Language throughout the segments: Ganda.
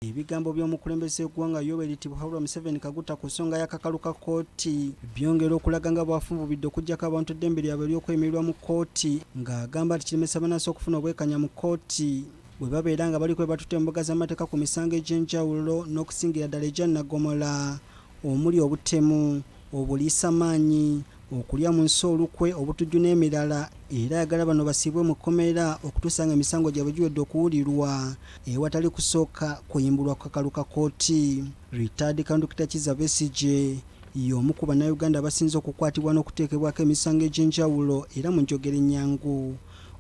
Ebigambo by'omukulembeze w'eggwanga Yoweri Tibuhaburwa Museveni Kaguta ku nsonga y'akakalu ka kkooti byongera okulaga nga bwafunvubidde okuggyako abantu eddembe lyabwe ery'okwemererwa mu kkooti ng'agamba nti kiremesa bannansi okufuna obwekanya mu kkooti bwe babeera nga baliko bwe batutte embuga z'amateeka ku misango egy'enjawulo n'okusingira ddala egya Nnagomola omuli obutemu, obuliisamaanyi, okulya mu nsi olukwe, obutujju n'emirala, era ayagala bano basiibwe mu kkomera okutuusa nga emisango gyabwe giwedde okuwulirwa ewatali kusooka kuyimbulwa ku kakalu ka kkooti. Retired Kandukira Kizza Besigye y'omu ku bannayuganda abasinze okukwatibwa n'okuteekebwako emisango egy'enjawulo era mu njogera ennyangu.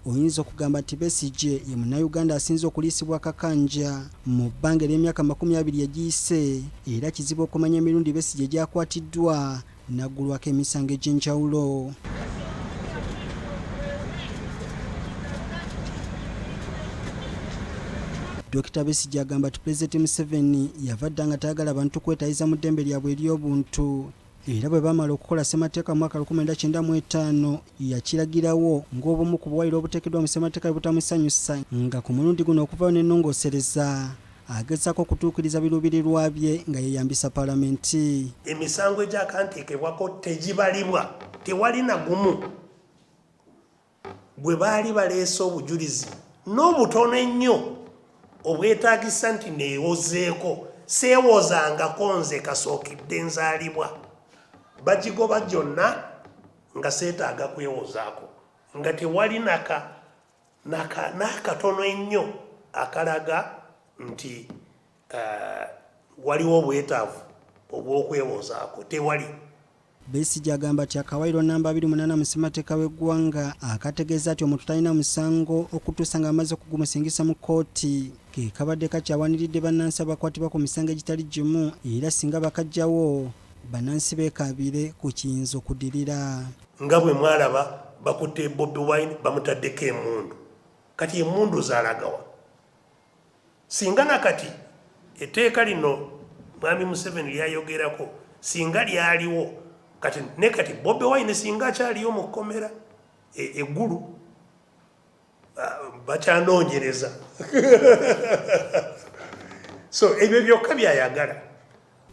Oyinza okugamba nti Besigye ye munnayuganda asinze okuliisibwa akakanja mu bbanga ery'emyaka 20 egiyise era kizibu okumanya emirundi Besigye gy'akwatiddwa n'aggulwako emisango egy'enjawulo. Dr. Besigye agamba nti Pulezidenti Museveni yava dda nga tayagala bantu kwetayiza mu ddembe lyabwe ery'obuntu era bwe baamala okukola ssemateeka mu mwaka 1995 yakiragirawo ng'obumu ku buwayiro obuteekeddwa mu ssemateeka butamusanyusa nga ku mulundi guno okuvayo n'ennongoosereza agezaako okutuukiriza biruubirirwa bye nga yeeyambisa paalamenti. Emisango egyakanteekebwako tegibalibwa, tewali na gumu bwe baali baleese obujulizi n'obutono ennyo obwetaagisa nti neewozeeko seewozangako nze kasookidde nzaalibwa bagigoba gyonna nga seetaaga kwewozaako nga tewali n'akatono ennyo akalaga nti waliwo obwetaavu obw'okwewozaako tewali. Besigye agamba nti akawaayiro namba 28 mu ssemateeka w'eggwanga akategeeza nti omuntu talina musango okutuusa nga amaze okugumusingisa mu kkooti ke kabadde kakyawaniridde bannansi abakwatibwa ku misango egitali gimu era singa bakajjawo bannansi beekaabire ku kiyinza okuddirira. Nga bwe mwalaba bakutte Bobi Wine bamutaddeko emmundu, kati emmundu zaalagawa singa nakati etteeka lino Mwami Museveni lyayogerako singa lyaliwo kati ne kati Bobi Wine singa akyaliyo mu kkomera eggulu bakyanoonyereza so ebyo byokka byayagala.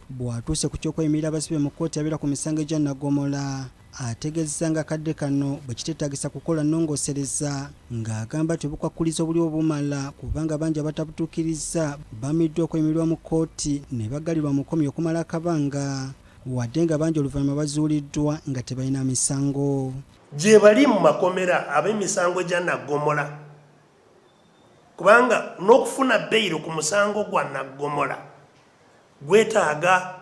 Bw'atuuse ku ky'okweyimirira abasibe mu kkooti abeera ku misango egya Nnagomola ategeezezza nga kadde kano bwe kiteetaagisa kukola nnongoosereza ng'agamba nti obukwakkulizo buli obumala kubanga bangi abatabutuukiriza bamiddwa okweyimirwa mu kkooti ne bagalirwa mu kkomyo okumala akabanga wadde nga bangi oluvannyuma bazuuliddwa nga tebalina misango. Gye bali mu makomera ab'emisango gya Nnagomola kubanga n'okufuna beyiro ku musango gwa Nnagomola gwetaaga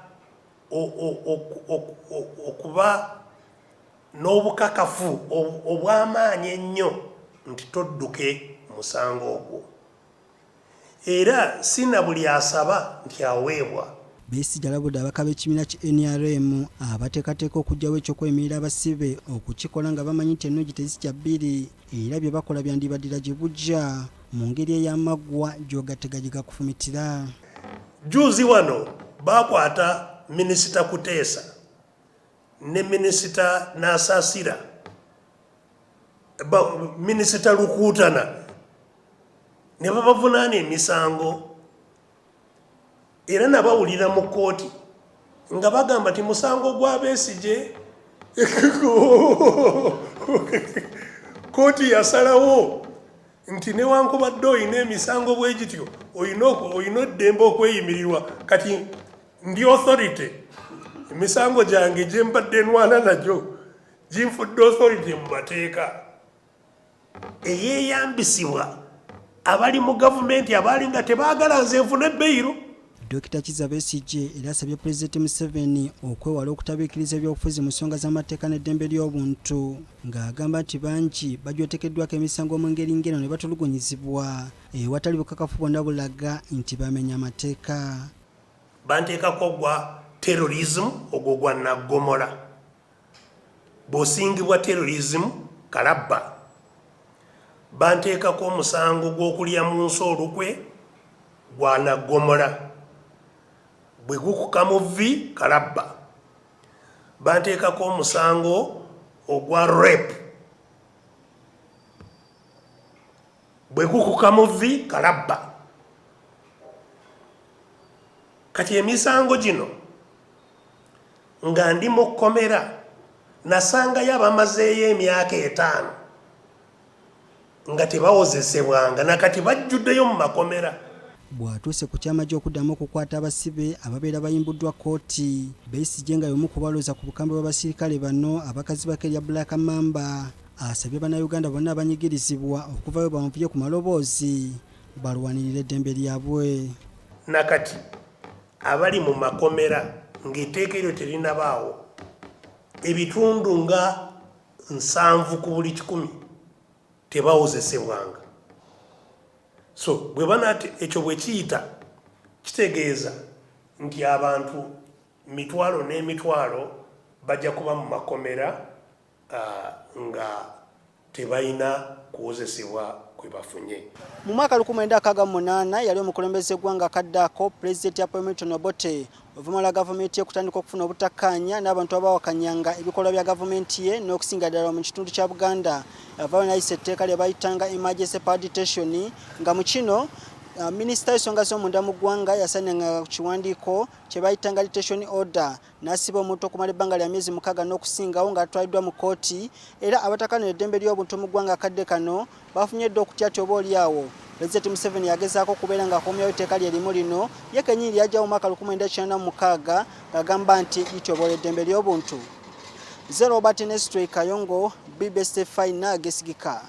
okuba n'obukakafu obw'amaanyi ennyo nti todduke musango ogwo era si na buli asaba nti aweebwa. Besigye alabudde abaka b'ekibiina ki NRM abateekateeka okuggyawo ekyokweyimirira abasibe okukikola nga bamanyi nti ennungi tezijja bbiri era bye bakola byandibaddira gye bujja mu ngeri ey'amaggwa gy'ogategagiga kufumitira. Juzi wano bakwata Minisita Kuteesa ne Minisita Nasaasira, Minisita Lukuutana ne babavunaana emisango era nabawulira mu kkooti nga bagamba nti musango gwa Besigye kkooti yasalawo nti newankubadde olina emisango bwe gityo olina eddembe okweyimirirwa kati ndi authority emisango gyange gye mbadde nwana nagyo ginfudde authority mu mateeka eyeeyambisibwa abali mu gavumenti abaali nga tebaagala nze nfune beyiro. Dr. Kizza Besigye era asabye Pulezidenti Museveni okwewala okutabiikiriza ebyobufuzi mu nsonga z'amateeka n'eddembe ly'obuntu ng'agamba nti bangi bagyoteekeddwako emisango mu ngeri ng'eno ne batulugunyizibwa ewatali bukakafu bwonna bulaga nti bamenya amateeka. Banteekako gwa terrorism ogwo gwa Nnagomola, bw'osingibwa terrorism kalabba. Banteekako omusango gw'okulya mu nsi olukwe gwa Nnagomola, bwe gukuka mu vvi kalabba. Banteekako omusango ogwa rape, bwe gukuka mu vvi kalabba. kati emisango gino nga ndi mu kkomera nasangayo abamazeeyo emyaka 5 nga tebawozesebwanga nakati bajjuddeyo mu makomera. Bw'atuuse ku kyama gy'okuddamu okukwata abasibe ababeera bayimbuddwa kkooti, Besigye nga y'omu ku balooza ku bukambwe bw'abasirikale bano abakazi b'ekka Black Mamba asabye bannayuganda bonna abanyigirizibwa okuvayo banvuye ku maloboozi balwanirira eddembe lyabwe. Nakati abali mu makomera ng'etteeka eryo terinabaawo ebitundu nga 7 ku buli 100 tebawozesebwanga. So bwe banaate ekyo bwe kiyita kitegeeza nti abantu mitwalo n'emitwalo bajja kuba mu makomera nga tebalina kuwozesebwa kwe bafunye. Mu mwaka 1968 yali omukulembeze eggwanga akaddako Pulezidenti ya Milton Obote oluvannyuma lwa gavumenti ye kutandika okufuna obutakkaanya n'abantu abawakanyanga ebikolwa bya gavumenti ye n'okusinga ddala mu kitundu kya Buganda. Yavaayo n'ayisa etteeka lye bayitanga emergency power detention nga mu kino Minisita w'ensonga z'omunda mu ggwanga yasaananga ku kiwandiiko kye bayitanga detention order n'asiba omuntu okumala ebbanga lya myezi 6 n'okusingawo ng'atwaliddwa mu kkooti, era abatakkaanya eddembe ly'obuntu mu ggwanga akadde kano bafunye dda okutya oba olyawo. Pulezidenti Museveni yagezaako okubeera ng'akomyawo etteeka lye limu lino ye kennyini lyajjawo mu mwaka 1996 ng'agamba nti lityoboola eddembe ly'obuntu. Robert Nestor Kayongo, BBC Fine Gesigika.